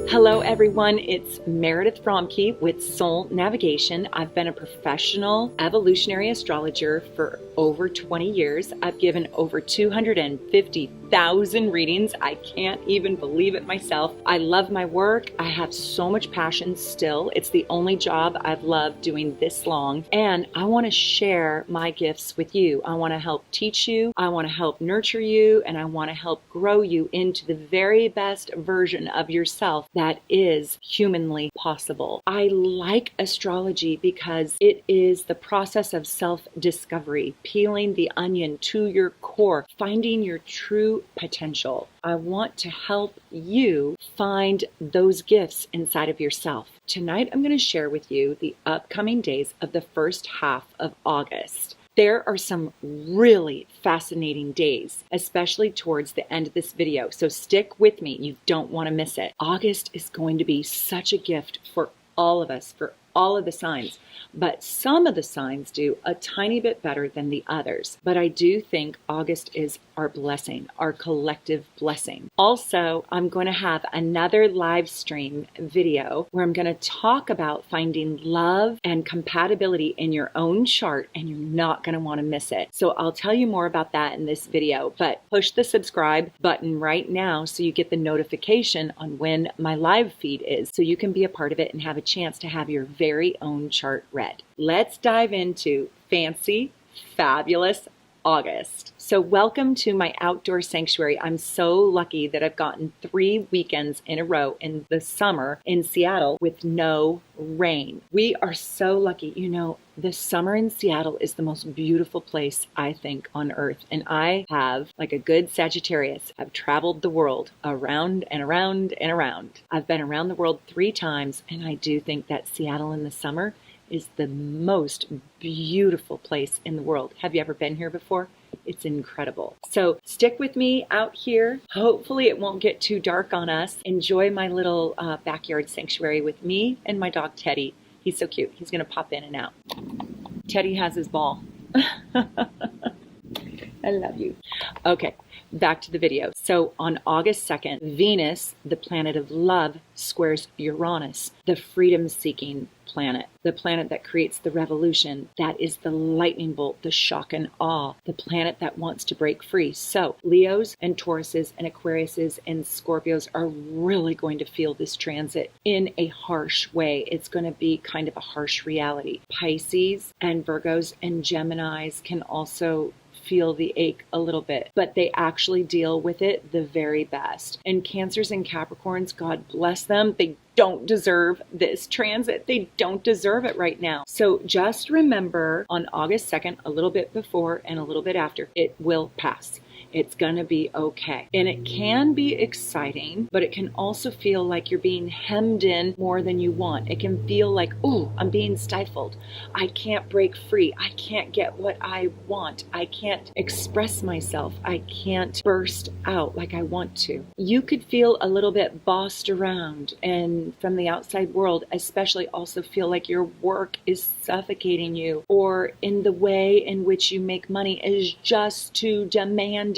Hello everyone, it's Meredith Fromke with Soul Navigation. I've been a professional evolutionary astrologer for over 20 years. I've given over 250,000 readings. I can't even believe it myself. I love my work. I have so much passion still. It's the only job I've loved doing this long. And I want to share my gifts with you. I want to help teach you. I want to help nurture you. And I want to help grow you into the very best version of yourself that is humanly possible. I like astrology because it is the process of self-discovery, peeling the onion to your core, finding your true potential. I want to help you find those gifts inside of yourself. Tonight, I'm going to share with you the upcoming days of the first half of August. There are some really fascinating days, especially towards the end of this video. So stick with me. You don't want to miss it. August is going to be such a gift for all of us, for all of the signs. But some of the signs do a tiny bit better than the others. But I do think August is our blessing, our collective blessing. Also, I'm going to have another live stream video where I'm going to talk about finding love and compatibility in your own chart, and you're not going to want to miss it. So I'll tell you more about that in this video, but push the subscribe button right now so you get the notification on when my live feed is, so you can be a part of it and have a chance to have your very own chart read. Let's dive into fancy, fabulous August. So welcome to my outdoor sanctuary. I'm so lucky that I've gotten 3 weekends in a row in the summer in Seattle with no rain. We are so lucky. You know, the summer in Seattle is the most beautiful place, I think, on earth. And I have, like a good Sagittarius, I've traveled the world around and around and around. I've been around the world 3 times, and I do think that Seattle in the summer is the most beautiful place in the world. Have you ever been here before? It's incredible. So stick with me out here. Hopefully it won't get too dark on us. Enjoy my little backyard sanctuary with me and my dog Teddy. He's so cute. He's going to pop in and out. Teddy has his ball. I love you. Okay, back to the video. So on August 2nd, Venus, the planet of love, squares Uranus, the freedom-seeking planet, the planet that creates the revolution, that is the lightning bolt, the shock and awe, the planet that wants to break free. So Leos and Tauruses and Aquariuses and Scorpios are really going to feel this transit in a harsh way. It's going to be kind of a harsh reality. Pisces and Virgos and Geminis can also feel the ache a little bit, but they actually deal with it the very best. And Cancers and Capricorns, God bless them, they don't deserve this transit. They don't deserve it right now. So just remember on August 2nd, a little bit before and a little bit after, it will pass. It's gonna be okay. And it can be exciting, but it can also feel like you're being hemmed in more than you want. It can feel like, oh, I'm being stifled. I can't break free. I can't get what I want. I can't express myself. I can't burst out like I want to. You could feel a little bit bossed around, and from the outside world, especially also feel like your work is suffocating you, or in the way in which you make money is just too demanding.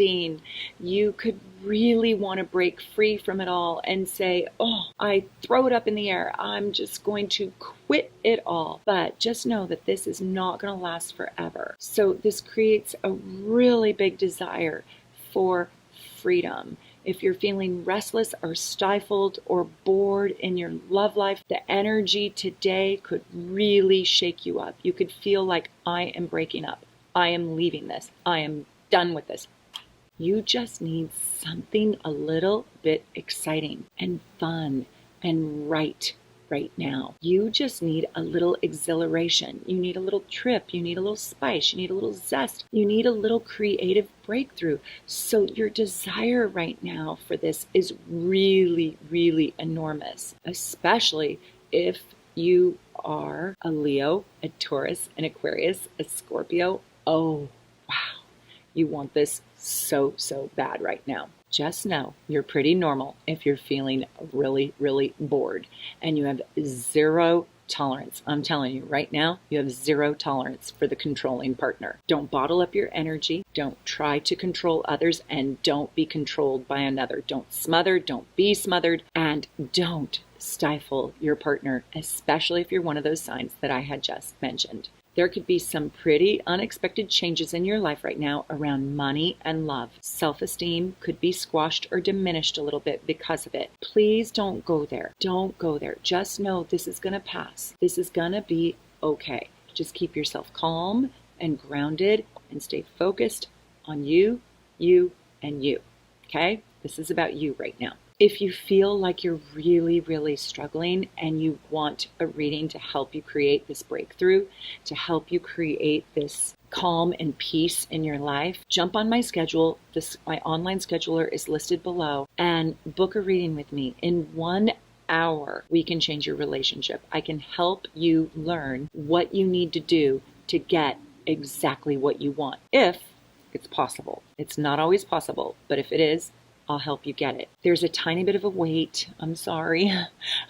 You could really want to break free from it all and say, oh, I throw it up in the air. I'm just going to quit it all. But just know that this is not going to last forever. So this creates a really big desire for freedom. If you're feeling restless or stifled or bored in your love life, the energy today could really shake you up. You could feel like, I am breaking up. I am leaving this. I am done with this. You just need something a little bit exciting and fun and right now. You just need a little exhilaration. You need a little trip. You need a little spice. You need a little zest. You need a little creative breakthrough. So your desire right now for this is really, really enormous, especially if you are a Leo, a Taurus, an Aquarius, a Scorpio. Oh, wow. You want this so bad right now. Just know you're pretty normal if you're feeling really, really bored and you have zero tolerance. I'm telling you right now, you have zero tolerance for the controlling partner. Don't bottle up your energy. Don't try to control others, and don't be controlled by another. Don't smother, don't be smothered, and don't stifle your partner, especially if you're one of those signs that I had just mentioned. There could be some pretty unexpected changes in your life right now around money and love. Self-esteem could be squashed or diminished a little bit because of it. Please don't go there. Don't go there. Just know this is going to pass. This is going to be okay. Just keep yourself calm and grounded and stay focused on you, and you. Okay? This is about you right now. If you feel like you're really, really struggling and you want a reading to help you create this breakthrough, to help you create this calm and peace in your life, jump on my schedule. My online scheduler is listed below, and book a reading with me. In 1 hour, we can change your relationship. I can help you learn what you need to do to get exactly what you want, if it's possible. It's not always possible, but if it is, I'll help you get it. There's a tiny bit of a wait. I'm sorry.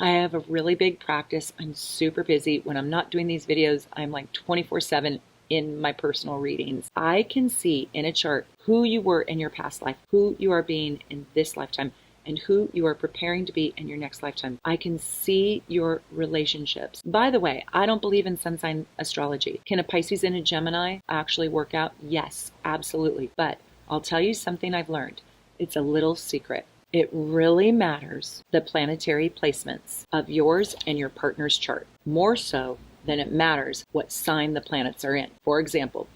I have a really big practice. I'm super busy. When I'm not doing these videos, I'm like 24/7 in my personal readings. I can see in a chart who you were in your past life, who you are being in this lifetime, and who you are preparing to be in your next lifetime. I can see your relationships. By the way, I don't believe in sun sign astrology. Can a Pisces and a Gemini actually work out? Yes, absolutely. But I'll tell you something I've learned. It's a little secret. It really matters, the planetary placements of yours and your partner's chart, more so than it matters what sign the planets are in. For example,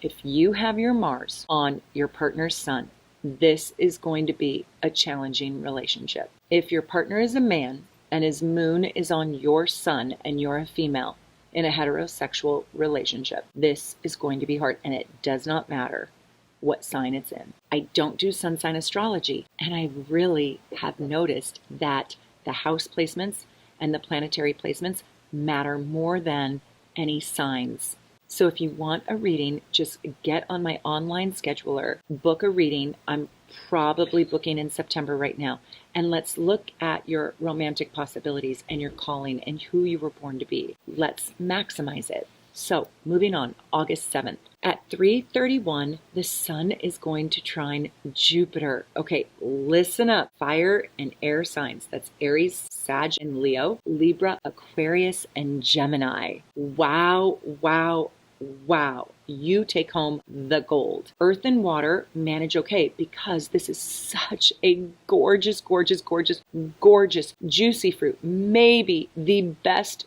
if you have your Mars on your partner's sun, this is going to be a challenging relationship. If your partner is a man and his moon is on your sun and you're a female in a heterosexual relationship, this is going to be hard, and it does not matter what sign it's in. I don't do sun sign astrology, and I really have noticed that the house placements and the planetary placements matter more than any signs. So if you want a reading, just get on my online scheduler, book a reading. I'm probably booking in September right now. And let's look at your romantic possibilities and your calling and who you were born to be. Let's maximize it. So moving on, August 7th. At 3:31, the sun is going to trine Jupiter. Okay, listen up. Fire and air signs. That's Aries, Sag, and Leo, Libra, Aquarius, and Gemini. Wow, wow, wow. You take home the gold. Earth and water manage okay because this is such a gorgeous, gorgeous, gorgeous, gorgeous, juicy fruit. Maybe the best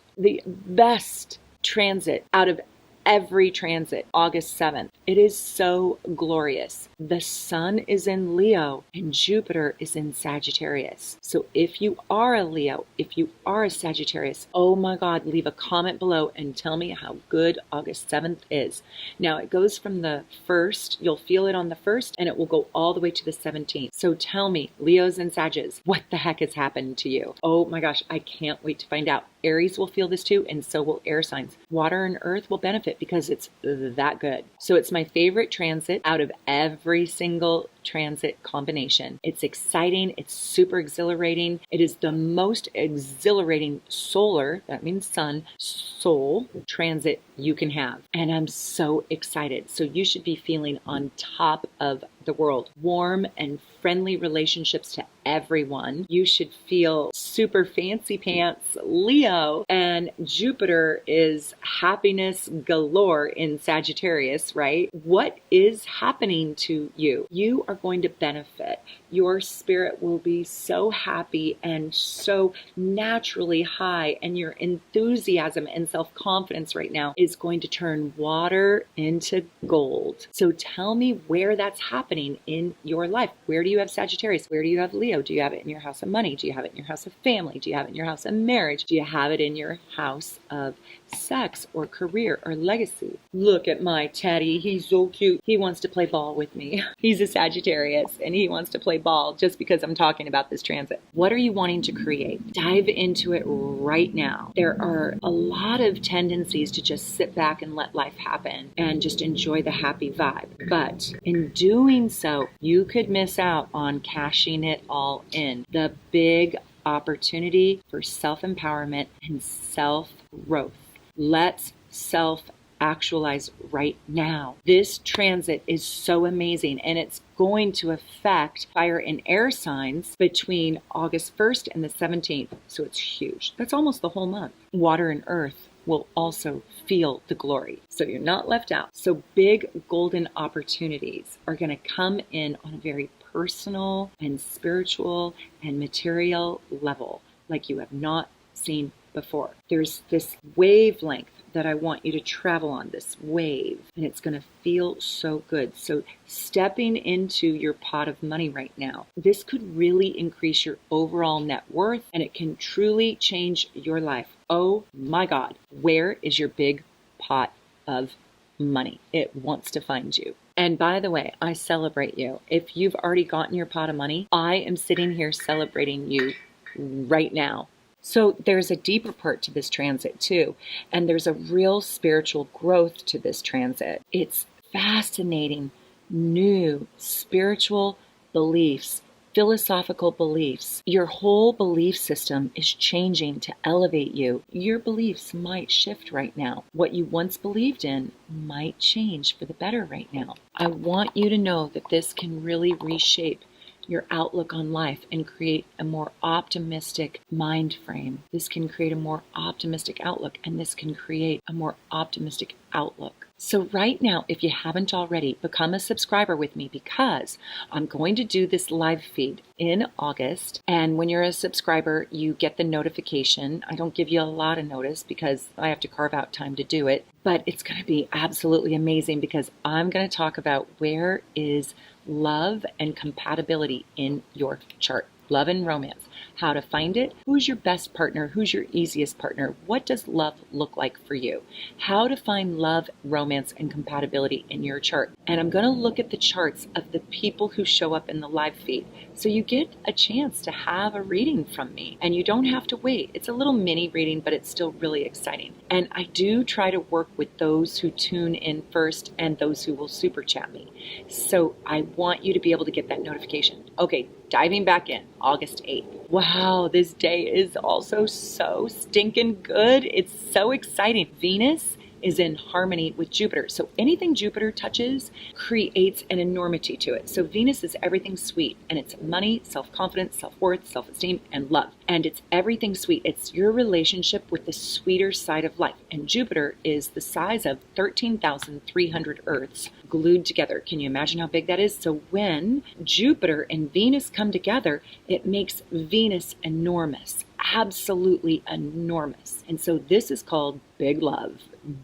transit out of every transit, August 7th. It is so glorious. The sun is in Leo and Jupiter is in Sagittarius. So if you are a Leo, if you are a Sagittarius, oh my God, leave a comment below and tell me how good August 7th is. Now it goes from the 1st, you'll feel it on the 1st, and it will go all the way to the 17th. So tell me, Leos and Sages, what the heck has happened to you? Oh my gosh, I can't wait to find out. Aries will feel this too, and so will air signs. Water and earth will benefit because it's that good. So it's my favorite transit out of every single transit combination. It's exciting. It's super exhilarating. It is the most exhilarating solar, that means sun, soul transit you can have. And I'm so excited. So you should be feeling on top of the world. Warm and friendly relationships to everyone. You should feel super fancy pants Leo, and Jupiter is happiness galore in Sagittarius, right? What is happening to you? You are going to benefit. Your spirit will be so happy and so naturally high, and your enthusiasm and self-confidence right now is going to turn water into gold. So tell me where that's happening in your life. Where do you have Sagittarius? Where do you have Leo? Do you have it in your house of money? Do you have it in your house of family? Do you have it in your house of marriage? Do you have it in your house of sex or career or legacy? Look at my Teddy. He's so cute. He wants to play ball with me. He's a Sagittarius and he wants to play ball just because I'm talking about this transit. What are you wanting to create? Dive into it right now. There are a lot of tendencies to just sit back and let life happen and just enjoy the happy vibe. But in doing so, you could miss out on cashing it all in. The big opportunity for self-empowerment and self-growth. Let's self-actualize right now. This transit is so amazing, and it's going to affect fire and air signs between August 1st and the 17th. So it's huge. That's almost the whole month. Water and earth will also feel the glory. So you're not left out. So big golden opportunities are going to come in on a very personal and spiritual and material level like you have not seen before. There's this wavelength that I want you to travel on, this wave, and it's going to feel so good. So stepping into your pot of money right now, this could really increase your overall net worth, and it can truly change your life. Oh my God, where is your big pot of money? It wants to find you. And by the way, I celebrate you. If you've already gotten your pot of money, I am sitting here celebrating you right now. So there's a deeper part to this transit too, and there's a real spiritual growth to this transit. It's fascinating, new spiritual beliefs, philosophical beliefs. Your whole belief system is changing to elevate you. Your beliefs might shift right now. What you once believed in might change for the better right now. I want you to know that this can really reshape your outlook on life and create a more optimistic mind frame. This can create a more optimistic outlook, and this can create a more optimistic outlook. So right now, if you haven't already, become a subscriber with me, because I'm going to do this live feed in August. And when you're a subscriber, you get the notification. I don't give you a lot of notice because I have to carve out time to do it. But it's going to be absolutely amazing, because I'm going to talk about where is love and compatibility in your chart. Love and romance. How to find it. Who's your best partner? Who's your easiest partner? What does love look like for you? How to find love, romance, and compatibility in your chart. And I'm going to look at the charts of the people who show up in the live feed. So you get a chance to have a reading from me, and you don't have to wait. It's a little mini reading, but it's still really exciting. And I do try to work with those who tune in first and those who will super chat me. So I want you to be able to get that notification. Okay, diving back in, August 8th. Wow, this day is also so stinking good. It's so exciting. Venus is in harmony with Jupiter. So anything Jupiter touches creates an enormity to it. So Venus is everything sweet, and it's money, self-confidence, self-worth, self-esteem, and love. And it's everything sweet. It's your relationship with the sweeter side of life. And Jupiter is the size of 13,300 Earths glued together. Can you imagine how big that is? So when Jupiter and Venus come together, it makes Venus enormous. Absolutely enormous. And so this is called big love.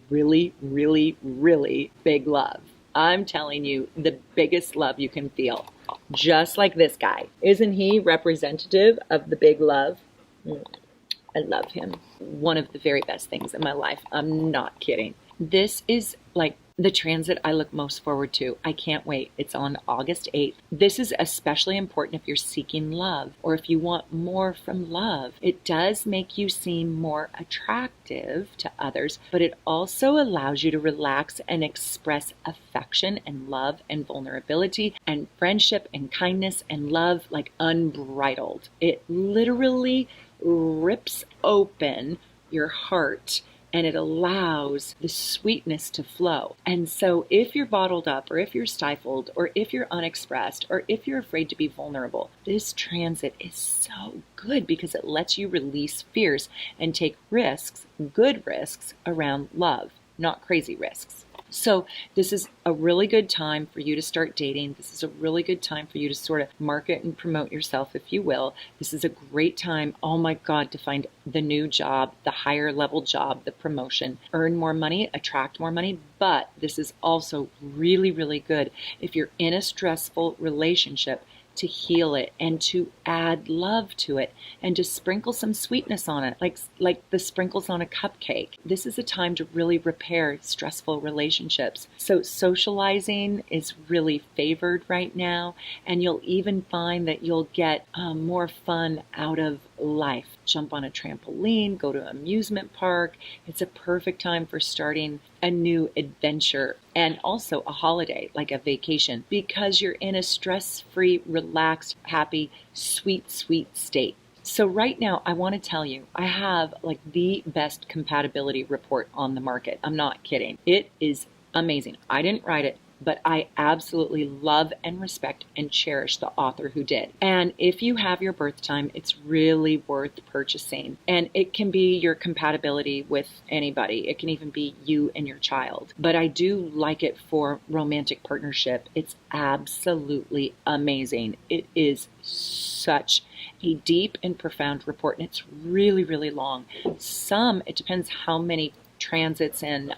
Really, really, really big love. I'm telling you, the biggest love you can feel. Just like this guy. Isn't he representative of the big love? I love him. One of the very best things in my life. I'm not kidding. This is like the transit I look most forward to. I can't wait. It's on August 8th. This is especially important if you're seeking love, or if you want more from love. It does make you seem more attractive to others, but it also allows you to relax and express affection and love and vulnerability and friendship and kindness and love like unbridled. It literally rips open your heart, and it allows the sweetness to flow. And so if you're bottled up, or if you're stifled, or if you're unexpressed, or if you're afraid to be vulnerable, this transit is so good, because it lets you release fears and take risks, good risks around love, not crazy risks. So this is a really good time for you to start dating. This is a really good time for you to sort of market and promote yourself, if you will. This is a great time, oh my God, to find the new job, the higher level job, the promotion, earn more money, attract more money. But this is also really, really good if you're in a stressful relationship, to heal it and to add love to it and to sprinkle some sweetness on it, like the sprinkles on a cupcake. This is a time to really repair stressful relationships. So socializing is really favored right now, and you'll even find that you'll get more fun out of life. Jump on a trampoline, go to an amusement park. It's a perfect time for starting a new adventure, and also a holiday, like a vacation, because you're in a stress-free, relaxed, happy, sweet, sweet state. So right now, I want to tell you, I have like the best compatibility report on the market. I'm not kidding. It is amazing. I didn't write it, but I absolutely love and respect and cherish the author who did. And if you have your birth time, it's really worth purchasing. And it can be your compatibility with anybody. It can even be you and your child. But I do like it for romantic partnership. It's absolutely amazing. It is such a deep and profound report, and it's really, really long. It depends how many transits and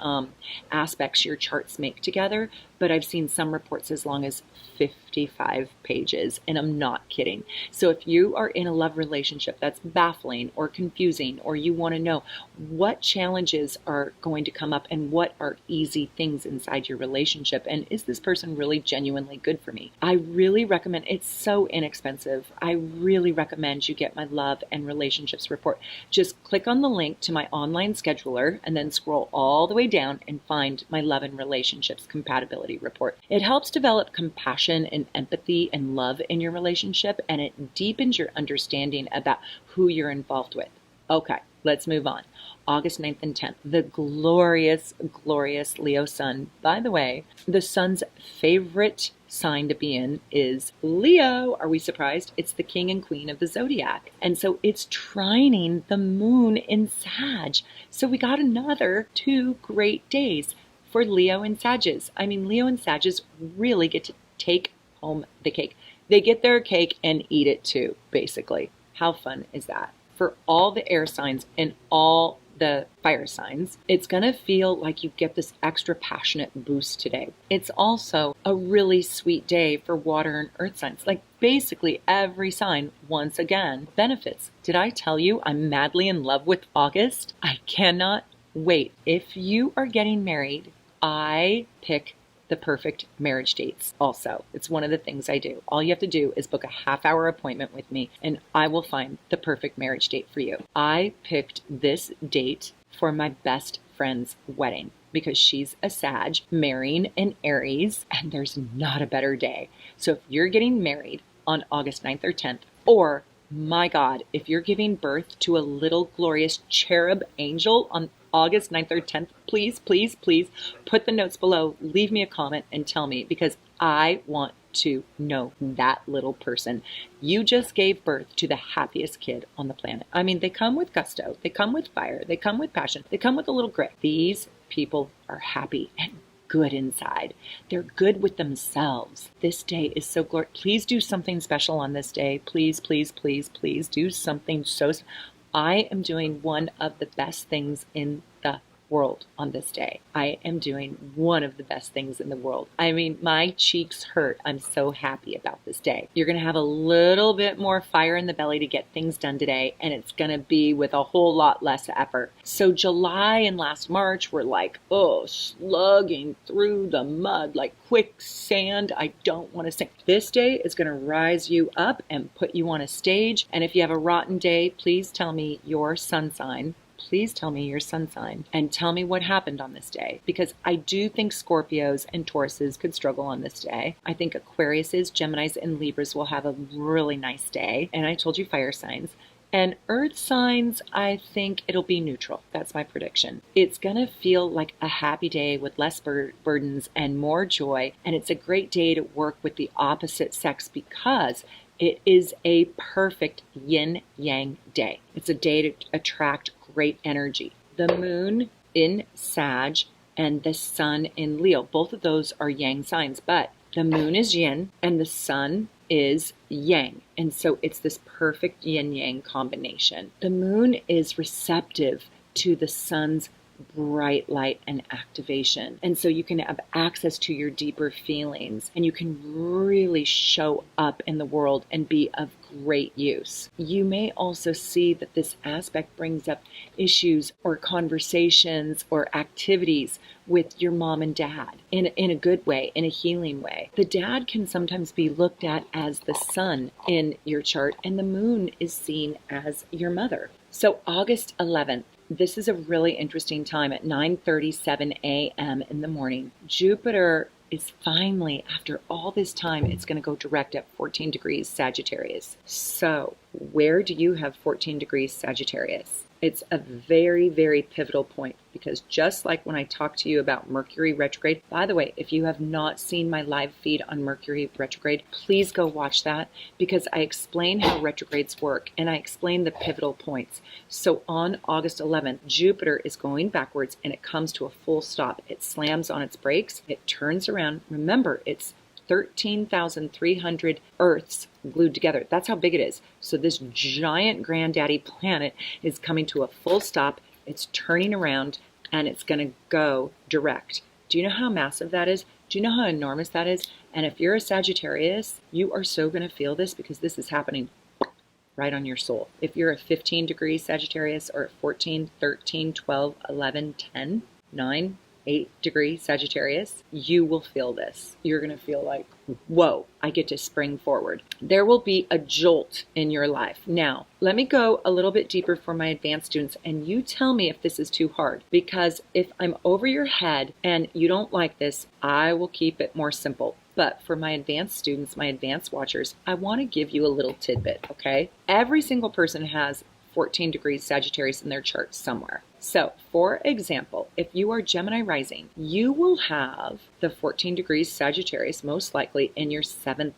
aspects your charts make together, but I've seen some reports as long as 55 pages, and I'm not kidding. So if you are in a love relationship that's baffling or confusing, or you want to know what challenges are going to come up and what are easy things inside your relationship, and is this person really genuinely good for me, I really recommend, it's so inexpensive, I really recommend you get my love and relationships report. Just click on the link to my online scheduler and then scroll all the way down and find my love and relationships compatibility report. It helps develop compassion and empathy and love in your relationship, and it deepens your understanding about who you're involved with. Okay, let's move on. August 9th and 10th, the glorious, glorious Leo sun. By the way, the sun's favorite sign to be in is Leo. Are we surprised? It's the king and queen of the zodiac. And so it's trining the moon in Sag. So we got another 2 great days for Leo and Sagittarius. I mean, Leo and Sagittarius really get to take home the cake. They get their cake and eat it too, basically. How fun is that? For all the air signs and all the fire signs, it's going to feel like you get this extra passionate boost today. It's also a really sweet day for water and earth signs. Like basically every sign, once again, benefits. Did I tell you I'm madly in love with August? I cannot wait. If you are getting married, I pick the perfect marriage dates also. It's one of the things I do. All you have to do is book a half-hour appointment with me and I will find the perfect marriage date for you. I picked this date for my best friend's wedding because she's a Sag marrying an Aries, and there's not a better day. So if you're getting married on August 9th or 10th, or my God, if you're giving birth to a little glorious cherub angel on August 9th or 10th, please, please, please put the notes below. Leave me a comment and tell me, because I want to know that little person. You just gave birth to the happiest kid on the planet. I mean, they come with gusto. They come with fire. They come with passion. They come with a little grit. These people are happy and good inside. They're good with themselves. This day is so glorious. Please do something special on this day. Please, please, please, please do something so. I am doing one of the best things in the world on this day. I am doing one of the best things in the world. I mean, my cheeks hurt. I'm so happy about this day. You're going to have a little bit more fire in the belly to get things done today, and it's going to be with a whole lot less effort. So July and last March were like, slugging through the mud like quicksand. I don't want to sink. This day is going to rise you up and put you on a stage. And if you have a rotten day, please tell me your sun sign. Please tell me your sun sign and tell me what happened on this day, because I do think Scorpios and Tauruses could struggle on this day. I think Aquariuses, Geminis, and Libras will have a really nice day. And I told you fire signs. And earth signs, I think it'll be neutral. That's my prediction. It's going to feel like a happy day with less burdens and more joy. And it's a great day to work with the opposite sex because it is a perfect yin-yang day. It's a day to attract great energy. The moon in Sag and the sun in Leo, both of those are yang signs, but the moon is yin and the sun is yang. And so it's this perfect yin-yang combination. The moon is receptive to the sun's bright light and activation. And so you can have access to your deeper feelings and you can really show up in the world and be of great use. You may also see that this aspect brings up issues or conversations or activities with your mom and dad in a good way, in a healing way. The dad can sometimes be looked at as the sun in your chart, and the moon is seen as your mother. So August 11th, this is a really interesting time at 9:37 a.m. in the morning. Jupiter is finally, after all this time, it's going to go direct at 14 degrees Sagittarius. So where do you have 14 degrees Sagittarius? It's a very, very pivotal point, because just like when I talked to you about Mercury retrograde, by the way, if you have not seen my live feed on Mercury retrograde, please go watch that, because I explain how retrogrades work and I explain the pivotal points. So on August 11th, Jupiter is going backwards and it comes to a full stop. It slams on its brakes, it turns around. Remember, it's 13,300 Earths glued together. That's how big it is. So this giant granddaddy planet is coming to a full stop. It's turning around and it's going to go direct. Do you know how massive that is? Do you know how enormous that is? And if you're a Sagittarius, you are so going to feel this, because this is happening right on your soul. If you're a 15 degrees Sagittarius, or 14, 13, 12, 11, 10, 9, 8 degrees Sagittarius, you will feel this. You're going to feel like, whoa, I get to spring forward. There will be a jolt in your life. Now, let me go a little bit deeper for my advanced students, and you tell me if this is too hard, because if I'm over your head and you don't like this, I will keep it more simple. But for my advanced students, my advanced watchers, I want to give you a little tidbit, okay? Every single person has 14 degrees Sagittarius in their chart somewhere. So, for example, if you are Gemini rising, you will have the 14 degrees Sagittarius most likely in your 7th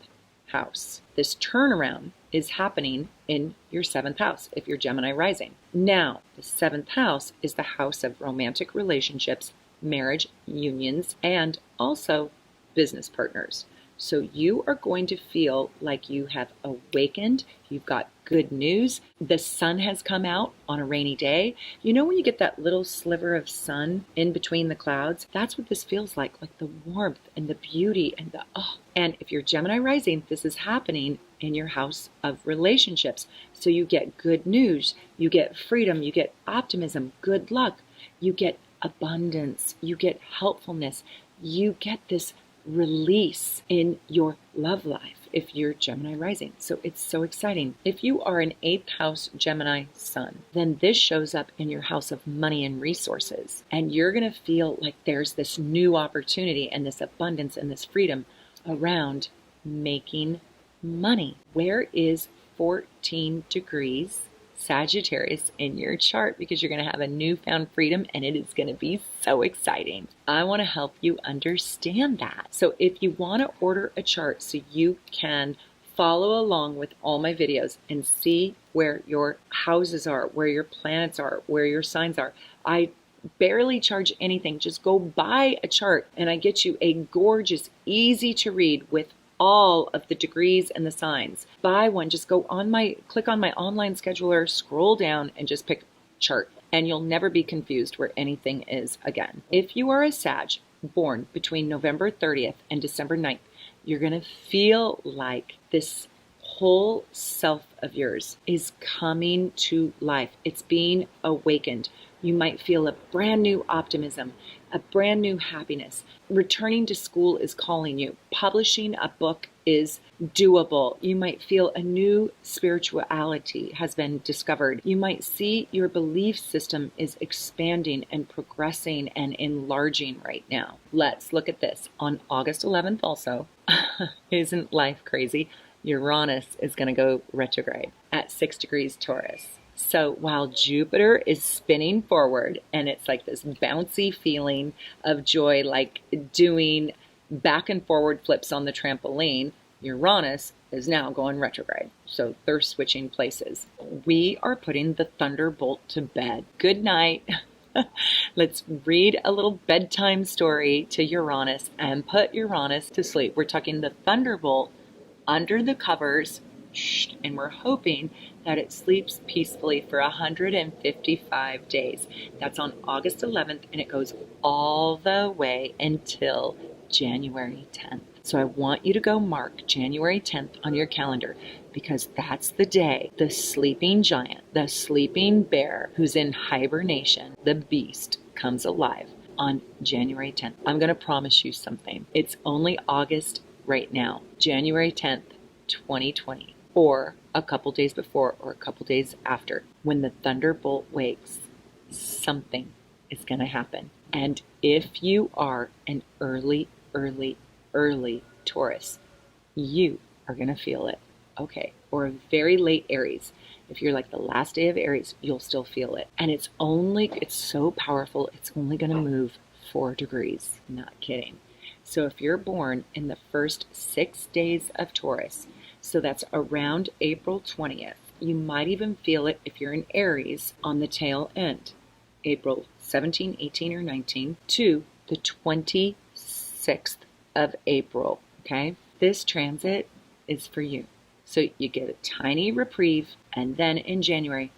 house. This turnaround is happening in your 7th house if you're Gemini rising. Now, the 7th house is the house of romantic relationships, marriage, unions, and also business partners. So you are going to feel like you have awakened, you've got good news, the sun has come out on a rainy day. You know when you get that little sliver of sun in between the clouds? That's what this feels like the warmth and the beauty and the oh. And if you're Gemini rising, this is happening in your house of relationships. So you get good news, you get freedom, you get optimism, good luck, you get abundance, you get helpfulness, you get this release in your love life if you're Gemini rising. So it's so exciting. If you are an 8th house Gemini sun, then this shows up in your house of money and resources. And you're going to feel like there's this new opportunity and this abundance and this freedom around making money. Where is 14 degrees Sagittarius in your chart? Because you're going to have a newfound freedom and it is going to be so exciting. I want to help you understand that. So if you want to order a chart so you can follow along with all my videos and see where your houses are, where your planets are, where your signs are, I barely charge anything. Just go buy a chart and I get you a gorgeous, easy to read with all of the degrees and the signs. Buy one, just click on my online scheduler, scroll down and just pick chart, and you'll never be confused where anything is again. If you are a Sag born between November 30th and December 9th, you're going to feel like this whole self of yours is coming to life. It's being awakened. You might feel a brand new optimism, a brand new happiness. Returning to school is calling you. Publishing a book is doable. You might feel a new spirituality has been discovered. You might see your belief system is expanding and progressing and enlarging right now. Let's look at this. On August 11th also, isn't life crazy? Uranus is going to go retrograde at 6 degrees Taurus. So while Jupiter is spinning forward and it's like this bouncy feeling of joy, like doing back and forward flips on the trampoline, Uranus is now going retrograde. So they're switching places. We are putting the thunderbolt to bed. Good night. Let's read a little bedtime story to Uranus and put Uranus to sleep. We're tucking the thunderbolt under the covers, and we're hoping that it sleeps peacefully for 155 days. That's on August 11th, and it goes all the way until January 10th. So I want you to go mark January 10th on your calendar, because that's the day the sleeping giant, the sleeping bear who's in hibernation, the beast, comes alive on January 10th. I'm going to promise you something. It's only August right now, January 10th, 2020, or a couple days before or a couple days after. When the thunderbolt wakes, something is going to happen. And if you are an early early Taurus, you are going to feel it. Okay. Or a very late Aries. If you're like the last day of Aries, you'll still feel it. And it's so powerful, it's only going to move 4 degrees. Not kidding. So if you're born in the first 6 days of Taurus, so that's around April 20th, you might even feel it if you're in Aries on the tail end. April 17, 18, or 19 to the 26th of April, okay? This transit is for you. So you get a tiny reprieve, and then in January,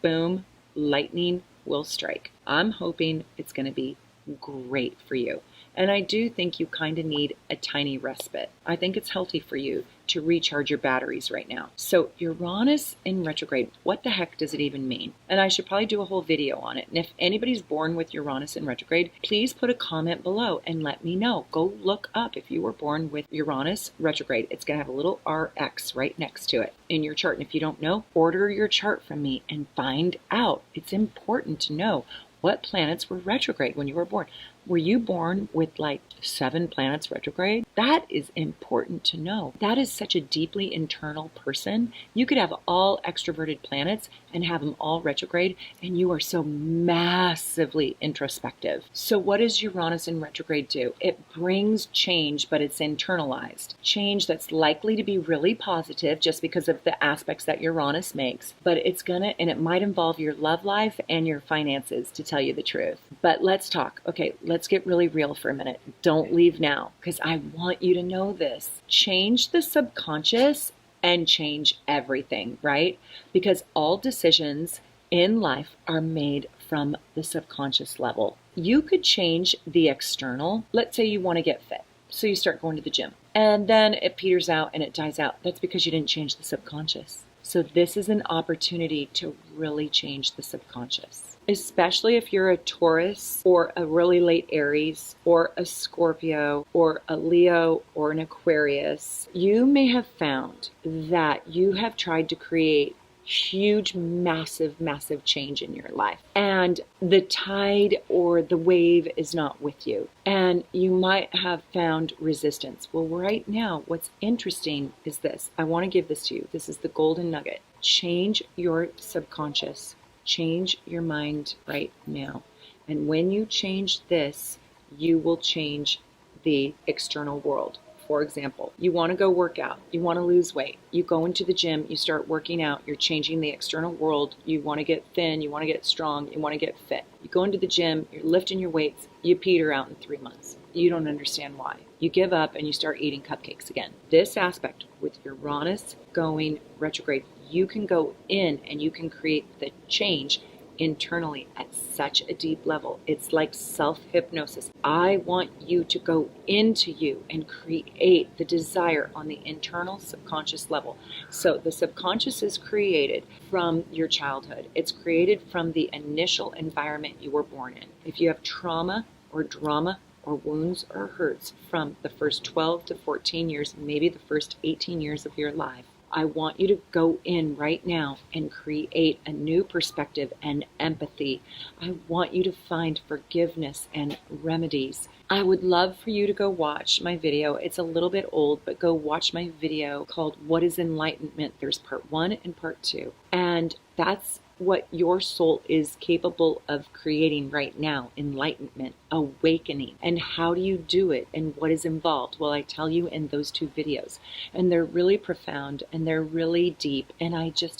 boom, lightning will strike. I'm hoping it's going to be great for you. And I do think you kind of need a tiny respite. I think it's healthy for you to recharge your batteries right now. So Uranus in retrograde, what the heck does it even mean? And I should probably do a whole video on it. And if anybody's born with Uranus in retrograde, please put a comment below and let me know. Go look up if you were born with Uranus retrograde. It's going to have a little RX right next to it in your chart. And if you don't know, order your chart from me and find out. It's important to know what planets were retrograde when you were born. Were you born with like 7 planets retrograde? That is important to know. That is such a deeply internal person. You could have all extroverted planets and have them all retrograde, and you are so massively introspective. So what does Uranus in retrograde do? It brings change, but it's internalized. Change that's likely to be really positive just because of the aspects that Uranus makes, but and it might involve your love life and your finances, to tell you the truth. But let's talk. Okay, let's get really real for a minute. Don't leave now, because I want you to know this. Change the subconscious and change everything, right? Because all decisions in life are made from the subconscious level. You could change the external. Let's say you want to get fit. So you start going to the gym, and then it peters out and it dies out. That's because you didn't change the subconscious. So this is an opportunity to really change the subconscious, especially if you're a Taurus or a really late Aries or a Scorpio or a Leo or an Aquarius. You may have found that you have tried to create huge, massive change in your life, and the tide or the wave is not with you, and you might have found resistance. Well, right now, what's interesting is this. I want to give this to you. This is the golden nugget. Change your subconscious. Change your mind right now. And when you change this, you will change the external world. For example, you want to go work out, you want to lose weight, you go into the gym, you start working out, you're changing the external world, you want to get thin, you want to get strong, you want to get fit. You go into the gym, you're lifting your weights, you peter out in 3 months. You don't understand why. You give up and you start eating cupcakes again. This aspect with Uranus going retrograde, you can go in and you can create the change internally at such a deep level. It's like self-hypnosis. I want you to go into you and create the desire on the internal subconscious level. So the subconscious is created from your childhood. It's created from the initial environment you were born in. If you have trauma or drama or wounds or hurts from the first 12 to 14 years, maybe the first 18 years of your life, I want you to go in right now and create a new perspective and empathy. I want you to find forgiveness and remedies. I would love for you to go watch my video. It's a little bit old, but go watch my video called What is Enlightenment? There's part 1 and part 2. And that's what your soul is capable of creating right now. Enlightenment, awakening. And how do you do it and what is involved? Well, I tell you in those 2 videos, and they're really profound and they're really deep, and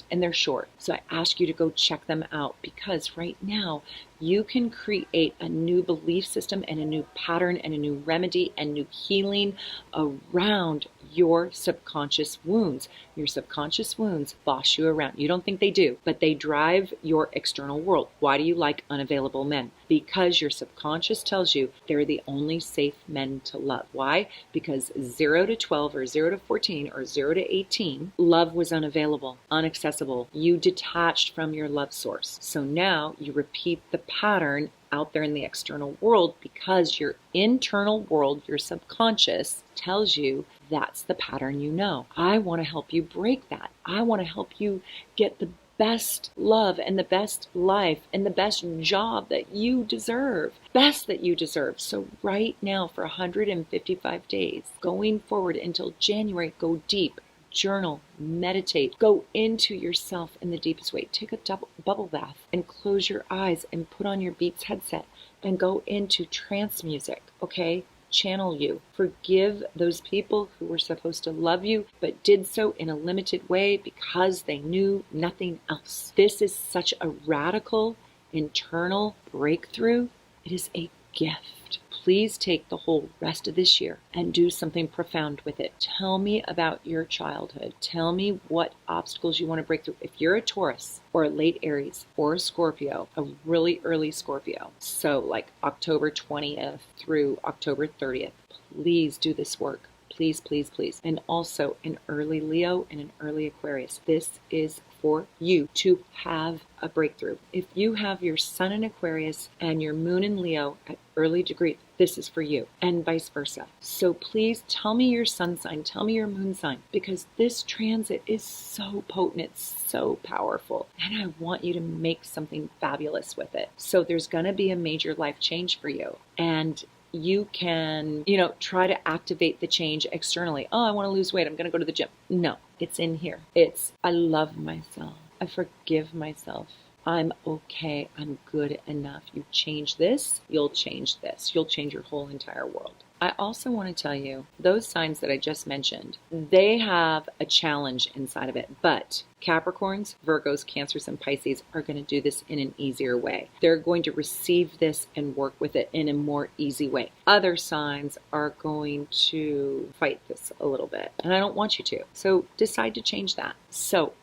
they're short. So I ask you to go check them out, because right now you can create a new belief system and a new pattern and a new remedy and new healing around your subconscious wounds. Your subconscious wounds boss you around. You don't think they do, but they drive your external world. Why do you like unavailable men? Because your subconscious tells you they're the only safe men to love. Why? Because 0 to 12 or 0 to 14 or 0 to 18, love was unavailable, inaccessible. You detached from your love source. So now you repeat the pattern out there in the external world because your internal world, your subconscious, tells you that's the pattern you know. I want to help you break that. I want to help you get the best love and the best life and the best job that you deserve. Best that you deserve. So right now for 155 days, going forward until January, go deep. Journal, meditate, go into yourself in the deepest way. Take a bubble bath and close your eyes and put on your Beats headset and go into trance music, okay? Channel you. Forgive those people who were supposed to love you but did so in a limited way because they knew nothing else. This is such a radical internal breakthrough. It is a gift. Please take the whole rest of this year and do something profound with it. Tell me about your childhood. Tell me what obstacles you want to break through. If you're a Taurus or a late Aries or a Scorpio, a really early Scorpio, so like October 20th through October 30th, please do this work. Please, please, please. And also an early Leo and an early Aquarius. This is for you to have a breakthrough. If you have your sun in Aquarius and your moon in Leo at early degree, this is for you, and vice versa. So please tell me your sun sign, tell me your moon sign, because this transit is so potent, it's so powerful, and I want you to make something fabulous with it. So there's going to be a major life change for you, and you can, try to activate the change externally. Oh, I want to lose weight. I'm going to go to the gym. No, it's in here. It's, I love myself. I forgive myself. I'm okay. I'm good enough. You change this, you'll change this. You'll change your whole entire world. I also want to tell you, those signs that I just mentioned, they have a challenge inside of it. But Capricorns, Virgos, Cancers, and Pisces are going to do this in an easier way. They're going to receive this and work with it in a more easy way. Other signs are going to fight this a little bit, and I don't want you to. So decide to change that. So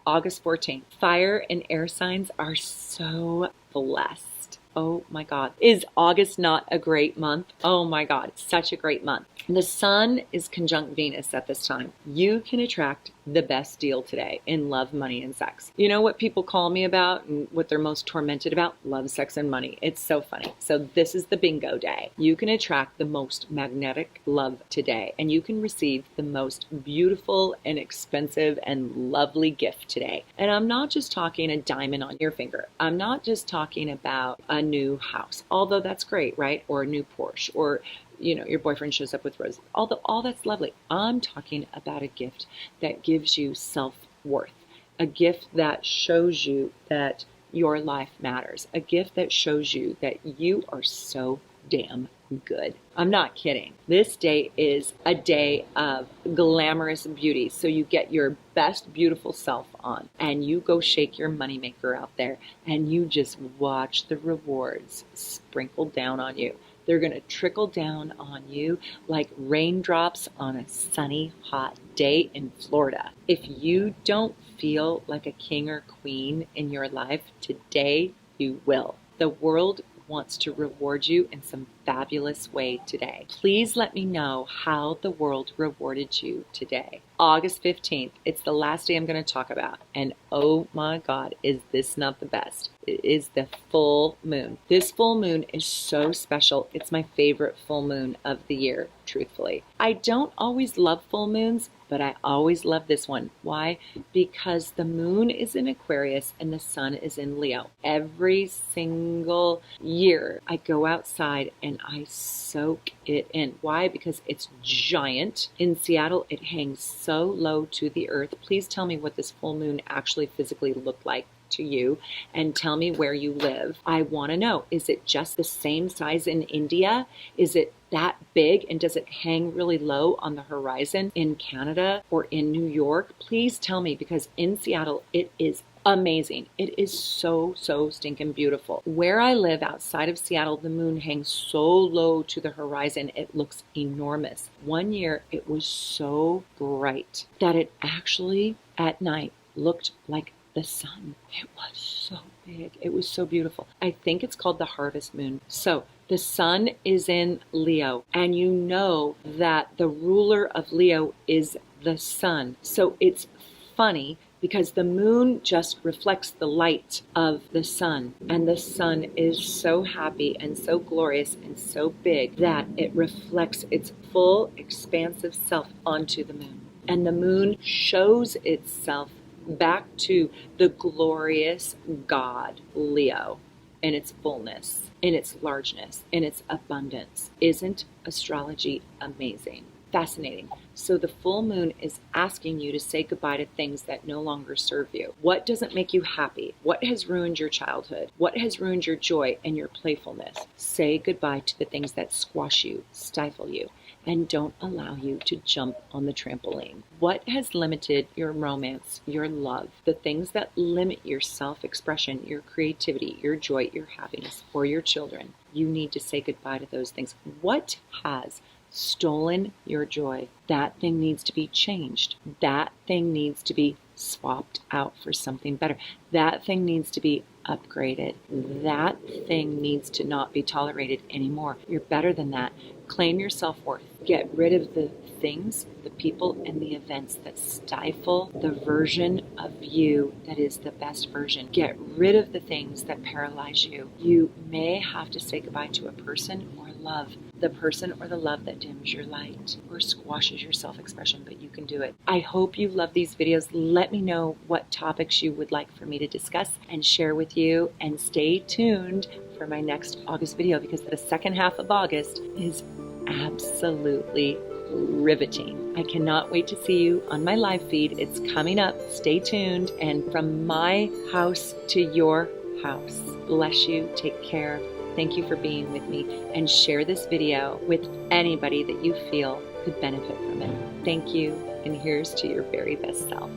August 14th, fire and air signs are so blessed. Oh my God. Is August not a great month? Oh my God, such a great month. The sun is conjunct Venus at this time. You can attract the best deal today in love, money, and sex. You know what people call me about and what they're most tormented about? Love, sex, and money. It's so funny. So this is the bingo day. You can attract the most magnetic love today, and you can receive the most beautiful and expensive and lovely gift today. And I'm not just talking a diamond on your finger. I'm not just talking about a new house, although that's great, right? Or a new Porsche, or your boyfriend shows up with roses. All that's lovely. I'm talking about a gift that gives you self-worth, a gift that shows you that your life matters, a gift that shows you that you are so damn good. I'm not kidding. This day is a day of glamorous beauty. So you get your best beautiful self on and you go shake your moneymaker out there and you just watch the rewards sprinkle down on you. They're going to trickle down on you like raindrops on a sunny, hot day in Florida. If you don't feel like a king or queen in your life, today you will. The world wants to reward you in some fabulous way today. Please let me know how the world rewarded you today. August 15th, it's the last day I'm going to talk about. And oh my God, is this not the best? It is the full moon. This full moon is so special. It's my favorite full moon of the year, truthfully. I don't always love full moons, but I always love this one. Why? Because the moon is in Aquarius and the sun is in Leo. Every single year I go outside and I soak it in. Why? Because it's giant. In Seattle, it hangs so low to the earth. Please tell me what this full moon actually physically looked like to you and tell me where you live. I want to know, is it just the same size in India? Is it that big, and does it hang really low on the horizon in Canada or in New York? Please tell me, because in Seattle it is amazing. It is so stinking beautiful. Where I live outside of Seattle, the moon hangs so low to the horizon, it looks enormous. One year it was so bright that it actually at night looked like the sun. It was so big. It was so beautiful. I think it's called the harvest moon. So the sun is in Leo, and you know that the ruler of Leo is the sun. So it's funny because the moon just reflects the light of the sun, and the sun is so happy and so glorious and so big that it reflects its full expansive self onto the moon. And the moon shows itself back to the glorious God, Leo, in its fullness, in its largeness, in its abundance. Isn't astrology amazing? Fascinating. So the full moon is asking you to say goodbye to things that no longer serve you. What doesn't make you happy? What has ruined your childhood? What has ruined your joy and your playfulness? Say goodbye to the things that squash you, stifle you, and don't allow you to jump on the trampoline. What has limited your romance, your love, the things that limit your self-expression, your creativity, your joy, your happiness, or your children? You need to say goodbye to those things. What has stolen your joy? That thing needs to be changed. That thing needs to be swapped out for something better. That thing needs to be upgraded. That thing needs to not be tolerated anymore. You're better than that. Claim your self-worth. Get rid of the things, the people, and the events that stifle the version of you that is the best version. Get rid of the things that paralyze you. You may have to say goodbye to a person or love. The person or the love that dims your light or squashes your self-expression, but you can do it. I hope you love these videos. Let me know what topics you would like for me to discuss and share with you, and stay tuned for my next August video, because the second half of August is absolutely riveting. I cannot wait to see you on my live feed. It's coming up. Stay tuned. And from my house to your house, bless you. Take care. Thank you for being with me, and share this video with anybody that you feel could benefit from it. Thank you, and here's to your very best self.